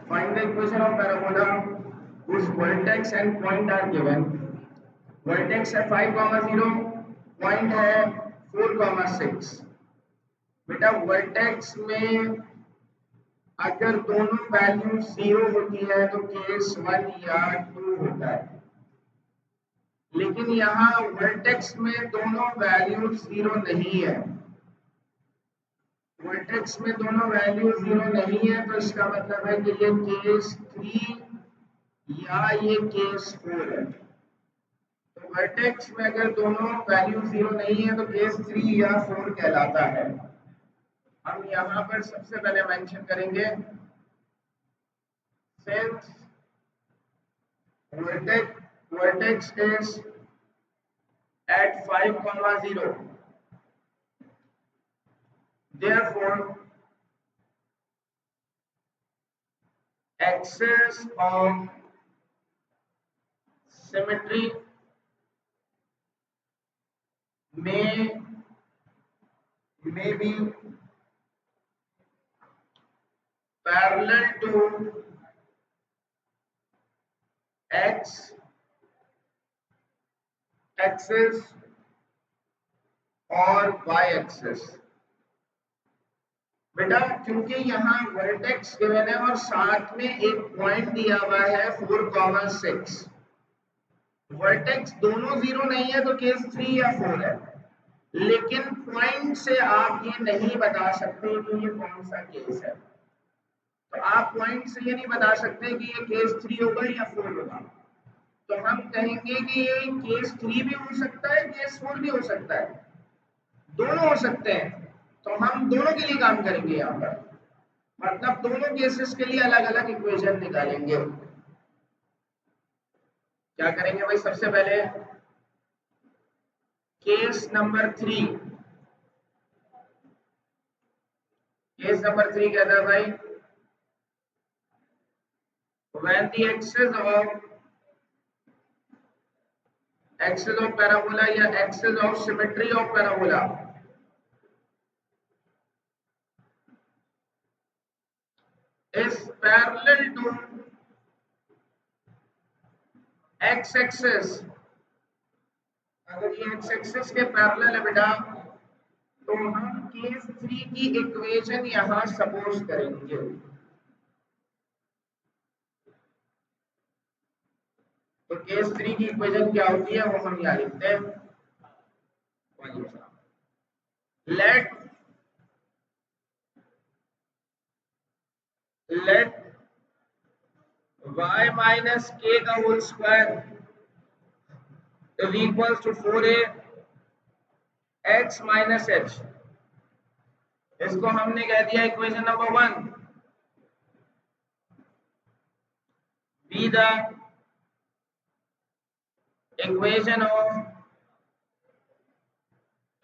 Find the equation of parabola whose vertex and point are given. Vertex है 5,0, point है 4,6. बेटा vertex में अगर दोनों वैल्यू 0 होती है तो केस 1 या 2 होता है, लेकिन यहाँ वर्टेक्स में दोनों वैल्यू 0 नहीं है. वर्टेक्स में दोनों वैल्यू 0 नहीं है तो इसका मतलब है कि ये केस 3 या ये केस 4 है. तो वर्टेक्स में अगर दोनों वैल्यू 0 नहीं है तो केस 3 या 4 कहलाता है. हम यहाँ पर सबसे पहले मेंशन करेंगे since vertex is at 5,0, therefore axis of symmetry may be parallel to x axis और y axis. बेटा क्योंकि यहाँ वर्टेक्स गिवन है और साथ में एक पॉइंट दिया हुआ है 4,6. वर्टेक्स दोनों 0 नहीं है तो केस 3 या 4 है, लेकिन पॉइंट से आप ये नहीं बता सकते कि ये कौन सा केस है. तो आप पॉइंट से ये नहीं बता सकते कि ये केस 3 होगा या 4 होगा. तो हम कहेंगे कि ये केस 3 भी हो सकता है, केस 4 भी हो सकता है, दोनों हो सकते हैं. तो हम दोनों के लिए काम करेंगे यहाँ पर, मतलब दोनों केसेस के लिए अलग अलग इक्वेशन निकालेंगे. क्या करेंगे भाई? सबसे पहले केस नंबर 3. केस नंबर 3 कहता है भाई when the axis of parabola या axis of symmetry of parabola is parallel to x axis. अगर ये x axis के पैरेलल है बेटा तो हम केस 3 की इक्वेशन यहां सपोज करेंगे. तो केस 3 की इक्वेशन क्या होती है वो हम यहाँ लिखते हैं. लेट y minus k का whole square is equals to 4a x minus h. इसको हमने कह दिया equation number 1. Be the equation of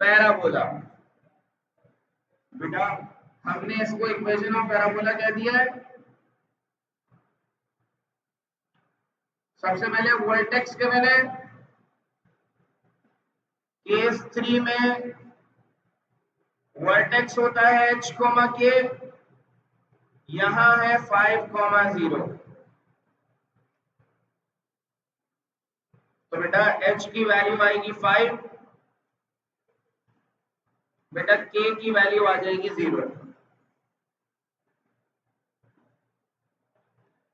parabola. बेटा हमने इसको इक्वेशन ऑफ पैराबोला कह दिया है. सबसे पहले वर्टेक्स के मैंने केस 3 में वर्टेक्स होता है h, k, यहां है 5,0. तो बेटा h की वैल्यू आएगी 5, बेटा k की वैल्यू आ जाएगी 0.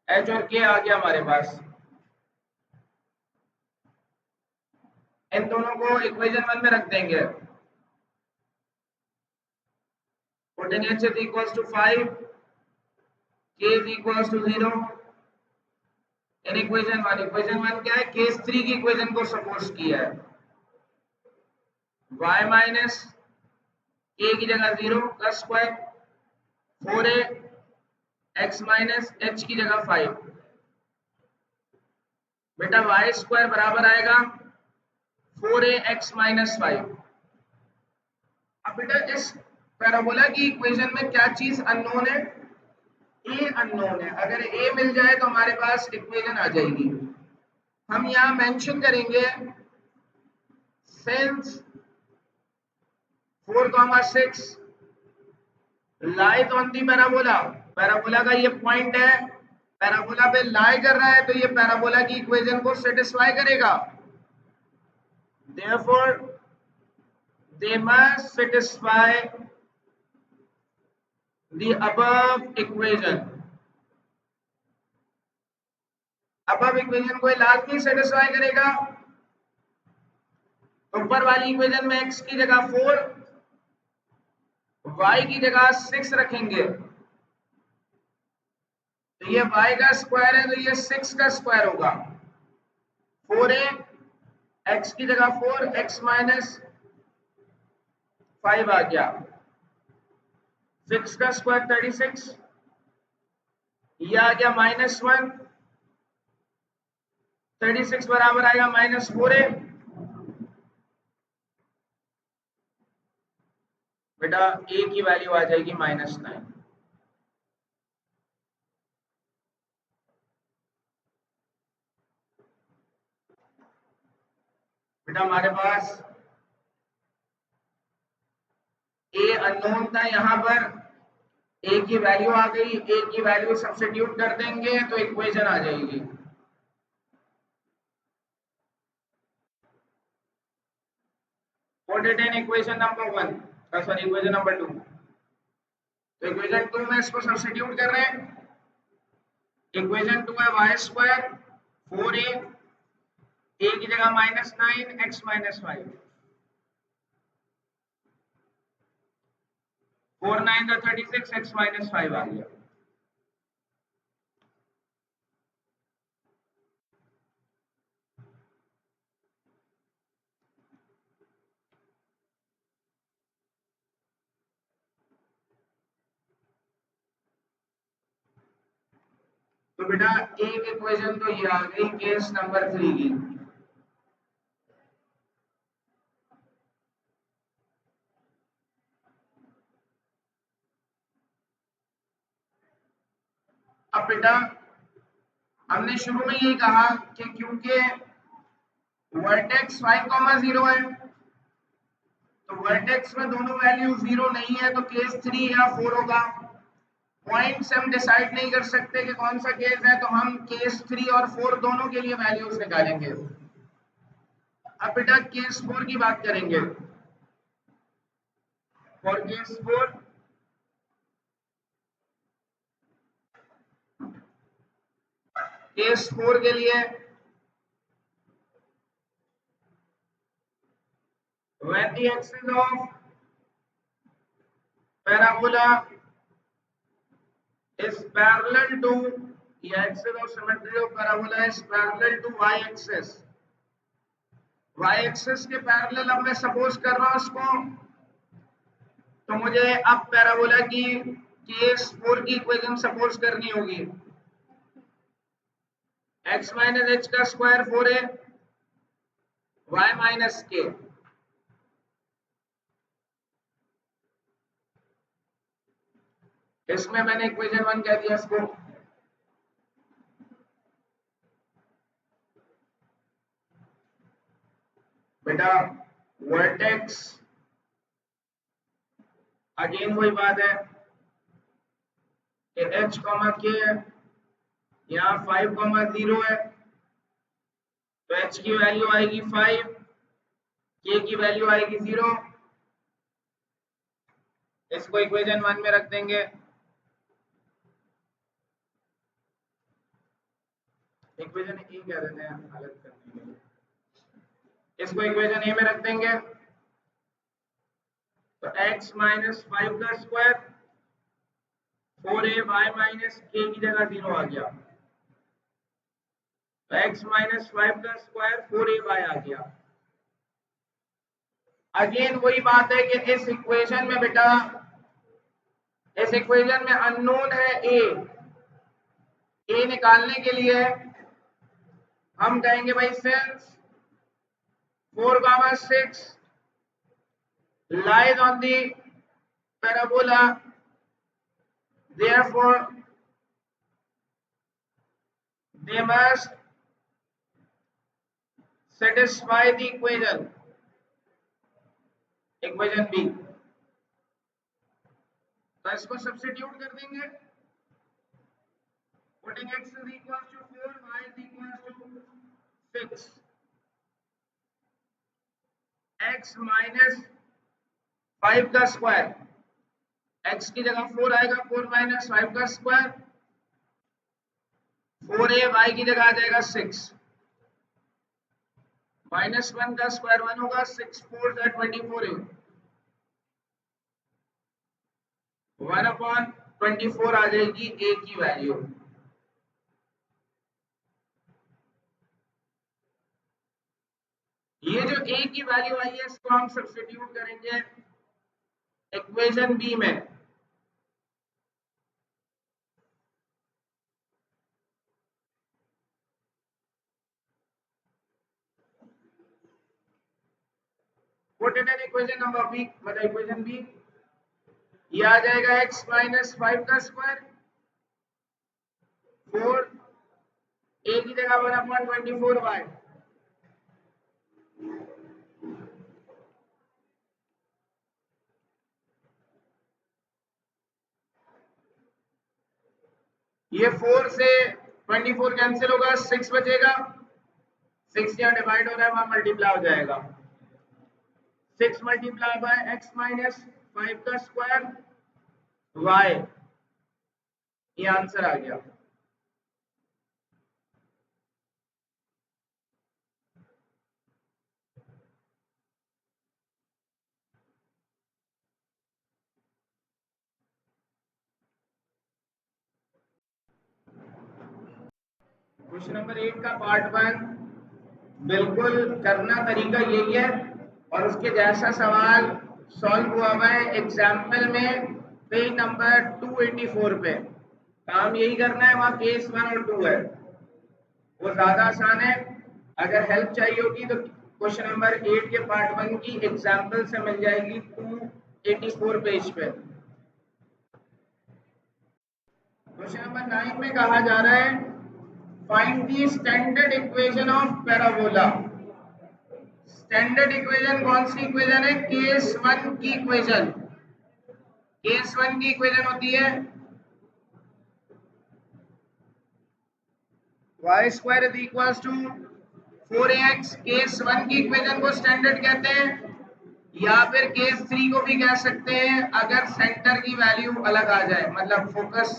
h और k आ गया हमारे पास. इन दोनों को इक्वेशन 1 में रख देंगे. Putting h is equals to 5, k is equals to 0 in equation 1. Equation 1 क्या है? केस 3 की इक्वेशन को सपोज किया है. y माइनस k की जगह 0 का square, 4a x minus h की जगह 5. बेटा y स्क्वायर बराबर आएगा 4a x माइनस 5. अब बेटा इस पैराबोला की इक्वेशन में क्या चीज अननोन है? a अननोन है. अगर a मिल जाए तो हमारे पास इक्वेशन आ जाएगी. हम यहाँ मेंशन करेंगे since 4,6 lies on the parabola. Parabola का ये पॉइंट है पैराबोला पे लाई कर रहा है तो ये पैराबोला की इक्वेशन को सेटिस्फाई करेगा। Therefore, they must satisfy the above equation. above equation को लाजमी सेटिस्फाई करेगा। ऊपर वाली इक्वेशन में x की जगह 4, y की जगह 6 रखेंगे तो ये y का स्क्वायर है तो ये 6 का स्क्वायर होगा। 4a, x की जगह 4, x माइनस 5 आ गया। 6 का स्क्वायर 36, ये आ गया -1, 36 बराबर आएगा -4a। बेटा a की वैल्यू आ जाएगी -9। बेटा हमारे पास a अननोन था, यहाँ पर a की वैल्यू आ गई, a की वैल्यू सब्स्टिट्यूट कर देंगे तो इक्वेशन आ जाएगी। Put it in equation number 1, sorry equation number 2। तो इक्वेशन 2 में इसको सब्स्टिट्यूट कर रहे हैं। इक्वेशन 2 है y स्क्वायर 4a, a की जगह -9, x -5, 4 9 का 36, x -5 आ गया। तो बेटा एक इक्वेशन तो ये आ गई केस नंबर 3 की। अब बेटा हमने शुरू में यही कहा कि क्योंकि वर्टेक्स 5,0 है तो वर्टेक्स में दोनों वैल्यू 0 नहीं है तो केस 3 या 4 होगा। पॉइंट्स हम डिसाइड नहीं कर सकते कि कौन सा केस है तो हम केस 3 और 4 दोनों के लिए वैल्यूज निकालेंगे। अब बेटा केस 4 की बात करेंगे। फॉर केस 4 केस 4 के लिए when the axis of parabola is parallel to the axis of symmetry of parabola is parallel to y axis, y axis के पैरेलल अब मैं सपोज कर रहा हूं इसको, तो मुझे अब पैराबोला की केस 4 की इक्वेशन सपोज करनी होगी। x माइनस एच का स्क्वायर 4a, y माइनस के, इसमें मैंने इक्वेशन 1 कह दिया इसको। बेटा वर्टेक्स अगेन वही बात है कि h के है, यहाँ 5,0 है तो h की वैल्यू आएगी 5, k की वैल्यू आएगी 0। इसको इक्वेशन 1 में रख देंगे। इक्वेशन ए कह देते हैं अलग करने के लिए, इसको इक्वेशन ए में रख देंगे तो x माइनस 5 का square 4a y minus k की जगह 0 आ गया तो x माइनस 5 का स्क्वायर 4ay आ गया। अगेन वही बात है कि इस इक्वेशन में बेटा इस इक्वेशन में अननोन है a निकालने के लिए हम कहेंगे भाई since 4,6 lies on the parabola, therefore they must satisfy the equation B। तो इसको सब्स्टिट्यूट कर देंगे। Putting x is equals to 4, y is equals to 6. x minus 5 का स्क्वायर, x की जगह 4 आएगा, 4 माइनस 5 का स्क्वायर 4a, y की जगह आ जाएगा 6, माइनस 1 का स्क्वायर 1 होगा, 6 4 का 24a, 1/24 आ जाएगी a की वैल्यू। ये जो a की वैल्यू आई है इसको हम सब्स्टिट्यूट करेंगे इक्वेशन बी में। Put it in equation number B, मतलब इक्वेशन बी। ये आ जाएगा x माइनस 5 का स्क्वायर 4 a की जगह 1/24 y, ये 4 से 24 कैंसिल होगा, 6 बचेगा, 6 यहाँ डिवाइड हो रहा है वहां मल्टीप्लाई हो जाएगा, 6 मल्टीप्लाई बाय x माइनस 5 का स्क्वायर y, ये आंसर आ गया। क्वेश्चन नंबर 8 का पार्ट 1 बिल्कुल करना तरीका यही है और उसके जैसा सवाल सॉल्व हुआ हुआ है एग्जाम्पल में पेज नंबर 284 पे। काम यही करना है, वहाँ केस 1 और 2 है, वो ज्यादा आसान है। अगर हेल्प चाहिए होगी तो क्वेश्चन नंबर 8 के पार्ट 1 की एग्जाम्पल से मिल जाएगी 284 पेज पे। क्वेश्चन नंबर 9 में कहा जा रहा है find the standard equation of parabola. Standard equation कौन सी इक्वेशन है? केस 1 की इक्वेशन। केस 1 की इक्वेशन होती है y square is equals to 4ax। Case 1 की इक्वेशन को स्टैंडर्ड कहते हैं, या फिर केस 3 को भी कह सकते हैं अगर सेंटर की वैल्यू अलग आ जाए, मतलब फोकस।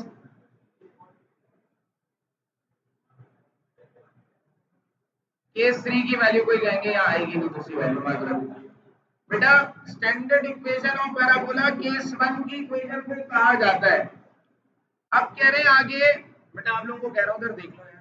केस 3 की वैल्यू कोई कहेंगे, यहाँ आएगी नहीं दूसरी वैल्यू, मतलब बेटा standard equation of parabola case 1 की इक्वेशन को कहा जाता है। अब कह रहे हैं आगे, बेटा आप लोगों को कह रहा हूं उधर देख लो यार।